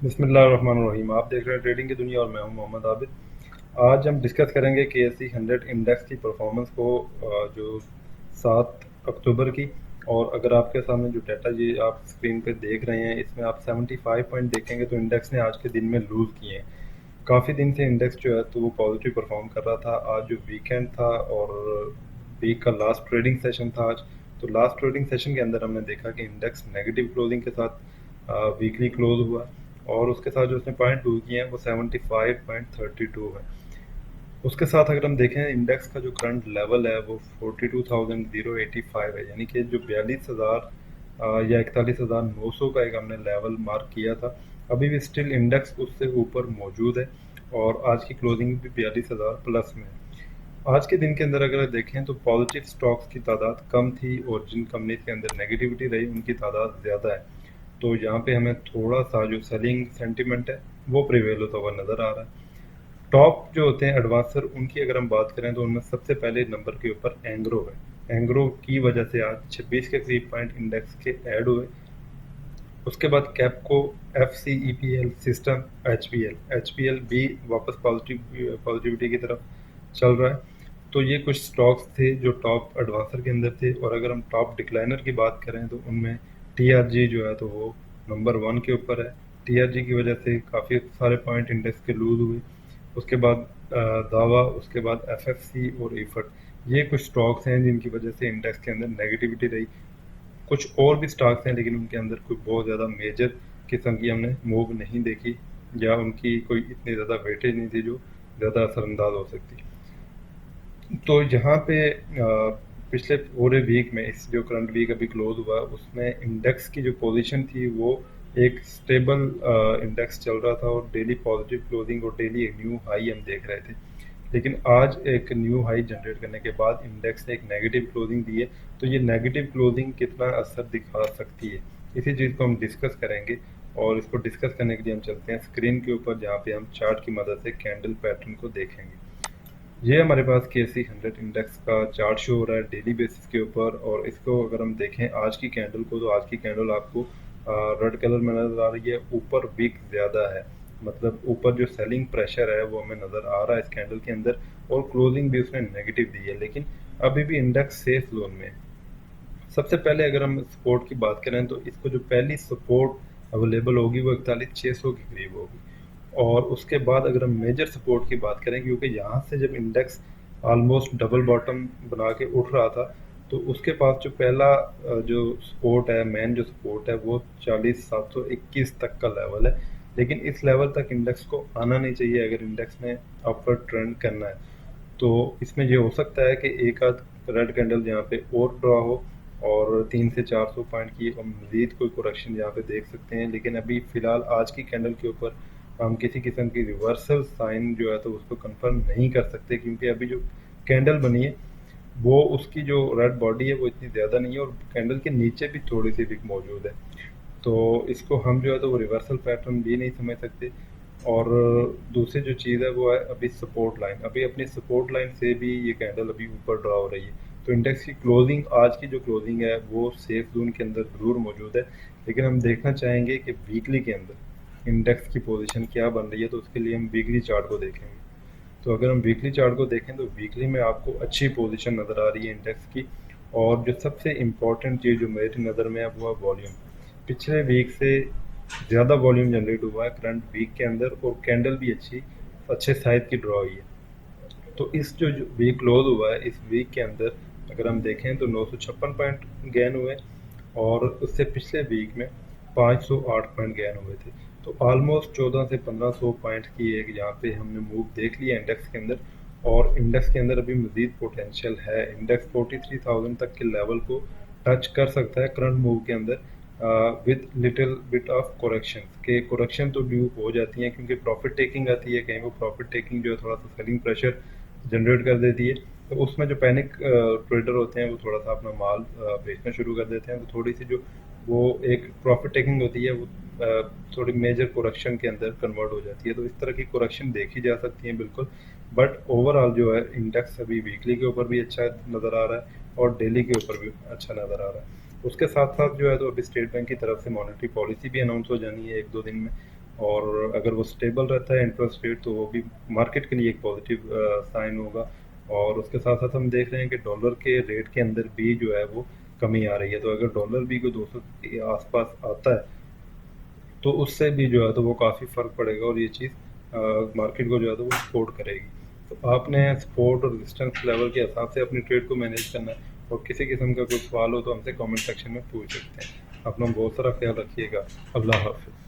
बिस्मिल्लाहिर्रहमानिर्रहीम। आप देख रहे हैं ट्रेडिंग की दुनिया और मैं हूं मोहम्मद आबिद। आज हम डिस्कस करेंगे KSE 100 इंडेक्स की परफॉर्मेंस को, जो 7 अक्टूबर की। और अगर आपके सामने जो डाटा ये आप स्क्रीन पे देख रहे हैं, इसमें आप 75 पॉइंट देखेंगे तो इंडेक्स ने आज के दिन में लूज़ किए हैं। काफ़ी दिन से इंडेक्स जो है तो वो पॉजिटिव परफॉर्म कर रहा था। आज जो वीकेंड था और वीक का लास्ट ट्रेडिंग सेशन था आज, तो लास्ट ट्रेडिंग सेशन के अंदर हमने देखा कि इंडेक्स नेगेटिव क्लोजिंग के साथ वीकली क्लोज हुआ। और उसके साथ जो उसने पॉइंट लूज किए हैं वो 75.32 है। उसके साथ अगर हम देखें इंडेक्स का जो करंट लेवल है वो 42,085 है, यानी कि जो 42,000 या 41,900 का एक हमने लेवल मार्क किया था। अभी भी स्टिल इंडेक्स उससे ऊपर मौजूद है और आज की क्लोजिंग भी 42,000 प्लस में है। आज के दिन के अंदर अगर देखें तो पॉजिटिव स्टॉक्स की तादाद कम थी और जिन कंपनीज के अंदर नेगेटिविटी रही उनकी तादाद ज़्यादा है। तो यहाँ पे हमें थोड़ा सा जो सेलिंग सेंटिमेंट है वो प्रिवेल होता हुआ नज़र आ रहा है। टॉप जो होते हैं एडवांसर, उनकी अगर हम बात करें तो उनमें सबसे पहले नंबर के ऊपर एंग्रो है। एंग्रो की वजह से आज 26 के करीब पॉइंट इंडेक्स के ऐड हुए। उसके बाद Capco, FCEPL system, H P L भी वापस पॉजिटिविटी की तरफ चल रहा है। तो ये कुछ स्टॉक्स थे जो टॉप एडवांसर के अंदर थे। और अगर हम टॉप डिक्लाइनर की बात करें तो उनमें TRG जो है तो वो नंबर 1 के ऊपर है। TRG की वजह से काफ़ी सारे पॉइंट इंडेक्स के लूज हुए। उसके बाद दावा, उसके बाद FFC और इफट, ये कुछ स्टॉक्स हैं जिनकी वजह से इंडेक्स के अंदर नेगेटिविटी रही। कुछ और भी स्टॉक्स हैं लेकिन उनके अंदर कोई बहुत ज़्यादा मेजर किस्म की हमने मूव नहीं देखी, या उनकी कोई इतनी ज़्यादा वेटेज नहीं थी जो ज़्यादा असरअंदाज हो सकती। तो यहाँ पे पिछले पूरे वीक में, इस जो करंट वीक अभी क्लोज हुआ उसमें इंडेक्स की जो पोजीशन थी वो एक स्टेबल इंडेक्स चल रहा था और डेली पॉजिटिव क्लोजिंग और डेली एक न्यू हाई हम देख रहे थे। लेकिन आज एक न्यू हाई जनरेट करने के बाद इंडेक्स ने एक नेगेटिव क्लोजिंग दी है। तो ये नेगेटिव क्लोजिंग कितना असर दिखा सकती है, इसी चीज़ को हम डिस्कस करेंगे। और इसको डिस्कस करने के लिए हम चलते हैं स्क्रीन के ऊपर, जहाँ पे हम चार्ट की मदद से कैंडल पैटर्न को देखेंगे। ये हमारे पास KSE 100 इंडेक्स का चार्ट शो हो रहा है डेली बेसिस के ऊपर। और इसको अगर हम देखें आज की कैंडल को, तो आज की कैंडल आपको रेड कलर में नज़र आ रही है। ऊपर विक ज़्यादा है, मतलब ऊपर जो सेलिंग प्रेशर है वो हमें नज़र आ रहा है इस कैंडल के अंदर। और क्लोजिंग भी उसने नेगेटिव दी है, लेकिन अभी भी इंडेक्स सेफ जोन में है। सबसे पहले अगर हम सपोर्ट की बात करें तो इसको जो पहली सपोर्ट अवेलेबल होगी वो 41,600 के करीब होगी। और उसके बाद अगर हम मेजर सपोर्ट की बात करें, क्योंकि यहाँ से जब इंडेक्स ऑलमोस्ट डबल बॉटम बना के उठ रहा था, तो उसके पास जो पहला जो सपोर्ट है, मेन जो सपोर्ट है वो 40,721 तक का लेवल है। लेकिन इस लेवल तक इंडेक्स को आना नहीं चाहिए अगर इंडेक्स ने अपवर्ड ट्रेंड करना है। तो इसमें ये हो सकता है कि एक आध रेड कैंडल यहाँ पे और ड्रा हो और 300 से 400 पॉइंट की हम मज़ीद कोई करेक्शन यहाँ पे देख सकते हैं। लेकिन अभी फ़िलहाल आज की कैंडल के ऊपर हम किसी किस्म की रिवर्सल साइन जो है तो उसको कंफर्म नहीं कर सकते, क्योंकि अभी जो कैंडल बनी है वो, उसकी जो रेड बॉडी है वो इतनी ज़्यादा नहीं है और कैंडल के नीचे भी थोड़ी सी विक मौजूद है। तो इसको हम जो है तो वो रिवर्सल पैटर्न भी नहीं समझ सकते। और दूसरी जो चीज़ है वो है अभी सपोर्ट लाइन, अभी अपनी सपोर्ट लाइन से भी ये कैंडल अभी ऊपर ड्रा हो रही है। तो इंडेक्स की क्लोजिंग, आज की जो क्लोजिंग है वो सेफ जोन के अंदर ज़रूर मौजूद है। लेकिन हम देखना चाहेंगे कि वीकली के अंदर इंडेक्स की पोजीशन क्या बन रही है, तो उसके लिए हम वीकली चार्ट को देखेंगे। तो अगर हम वीकली चार्ट को देखें तो वीकली में आपको अच्छी पोजीशन नज़र आ रही है इंडेक्स की। और जो सबसे इम्पॉर्टेंट चीज़ जो मेरी नज़र में है वो है वॉल्यूम। पिछले वीक से ज़्यादा वॉल्यूम जनरेट हुआ है करंट वीक के अंदर और कैंडल भी अच्छे साइज की ड्रॉ हुई है। तो इस जो वीक क्लोज हुआ है इस वीक के अंदर अगर हम देखें तो 956 पॉइंट गेन हुए और उससे पिछले वीक में 508 पॉइंट गेन हुए थे। तो ऑलमोस्ट 1400 से 1500 पॉइंट की एक यहाँ पे हमने मूव देख लिया इंडेक्स के अंदर। और इंडेक्स के अंदर अभी मज़ीद पोटेंशियल है। इंडेक्स 43,000 तक के लेवल को टच कर सकता है करंट मूव के अंदर, with little bit of correction. के कोरेक्शन तो ड्यू हो जाती हैं क्योंकि प्रॉफिट टेकिंग आती है, कहीं वो प्रॉफिट टेकिंग जो है थोड़ा सा सेलिंग प्रेशर जनरेट कर देती है। तो उसमें जो पैनिक ट्रेडर होते हैं वो थोड़ा सा अपना माल बेचना शुरू कर देते हैं। तो थोड़ी सी जो वो एक प्रॉफिट टेकिंग होती है वो थोड़ी मेजर कोरेक्शन के अंदर कन्वर्ट हो जाती है। तो इस तरह की कोरेक्शन देखी जा सकती है बिल्कुल। बट ओवरऑल जो है इंडेक्स अभी वीकली के ऊपर भी अच्छा नज़र आ रहा है और डेली के ऊपर भी अच्छा नज़र आ रहा है। उसके साथ साथ जो है तो अभी स्टेट बैंक की तरफ से मॉनेटरी पॉलिसी भी अनाउंस हो जानी है 1-2 दिन में। और अगर वो स्टेबल रहता है इंटरेस्ट रेट तो वो भी मार्केट के लिए एक पॉजिटिव साइन होगा। और उसके साथ साथ हम देख रहे हैं कि डॉलर के रेट के अंदर भी जो है वो कमी आ रही है, तो अगर डॉलर भी को 200 के आसपास आता है तो उससे भी जो है तो वो काफ़ी फ़र्क पड़ेगा और ये चीज़ मार्केट को जो है तो वो सपोर्ट करेगी। तो आपने सपोर्ट और रेजिस्टेंस लेवल के हिसाब से अपनी ट्रेड को मैनेज करना है। और किसी किस्म का कोई सवाल हो तो हमसे कमेंट सेक्शन में पूछ सकते हैं। अपना बहुत सारा ख्याल रखिएगा। अल्लाह हाफ़िज़।